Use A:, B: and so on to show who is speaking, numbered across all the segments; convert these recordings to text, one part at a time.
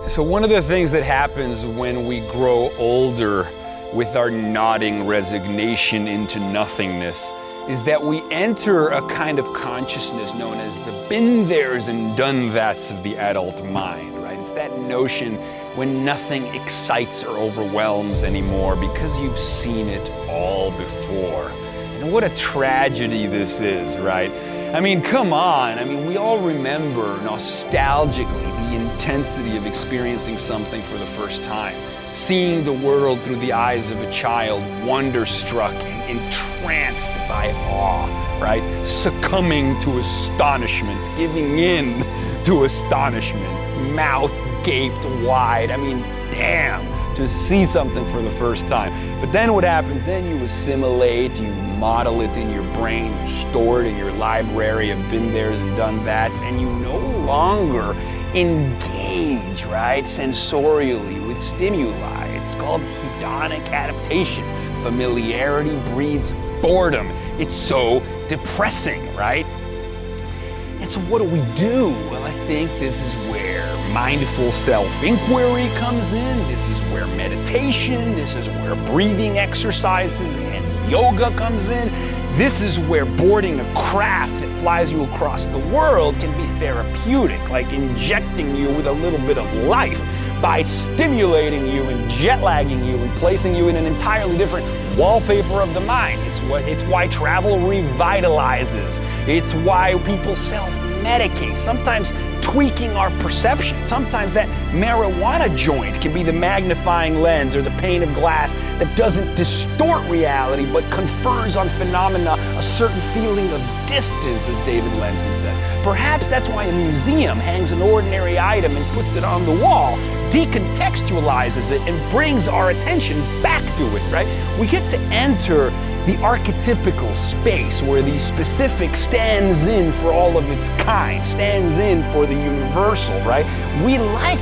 A: So one of the things that happens when we grow older with our nodding resignation into nothingness is that we enter a kind of consciousness known as the been theres and done that's of the adult mind, right? It's that notion when nothing excites or overwhelms anymore because you've seen it all before. And what a tragedy this is, right? I mean, come on. I mean, we all remember nostalgically the intensity of experiencing something for the first time, seeing the world through the eyes of a child, wonderstruck and entranced by awe, right? Succumbing to astonishment, giving in to astonishment, mouth gaped wide. I mean, damn, to see something for the first time. But then what happens? Then you assimilate, you model it in your brain, you store it in your library of been theres and done that's, and you no longer engage, right, sensorially with stimuli. It's called hedonic adaptation. Familiarity breeds boredom. It's so depressing, right? And so what do we do? Well, I think this is where mindful self-inquiry comes in. This is where meditation, this is where breathing exercises and yoga comes in. This is where boarding a craft that flies you across the world can be therapeutic, like injecting you with a little bit of life by stimulating you and jet lagging you and placing you in an entirely different wallpaper of the mind. It's why travel revitalizes. It's why people self-medicate, sometimes tweaking our perception. Sometimes that marijuana joint can be the magnifying lens or the pane of glass that doesn't distort reality but confers on phenomena a certain feeling of distance, as David Lenson says. Perhaps that's why a museum hangs an ordinary item and puts it on the wall, decontextualizes it, and brings our attention back to it, right? We get to enter the archetypical space where the specific stands in for all of its kind, stands in for the universal, right? We like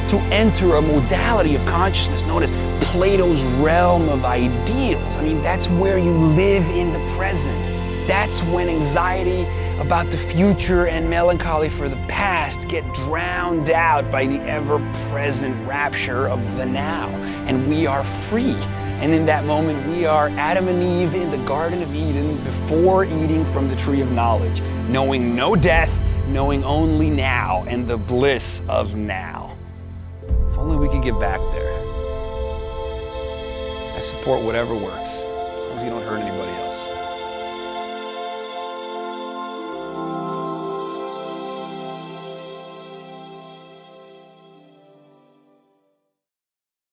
A: to enter a modality of consciousness known as Plato's realm of ideals. I mean, that's where you live in the present. That's when anxiety about the future and melancholy for the past get drowned out by the ever-present rapture of the now. And we are free. And in that moment, we are Adam and Eve in the Garden of Eden before eating from the tree of knowledge, knowing no death, knowing only now and the bliss of now. If only we could get back there. I support whatever works, as long as you don't hurt anybody else.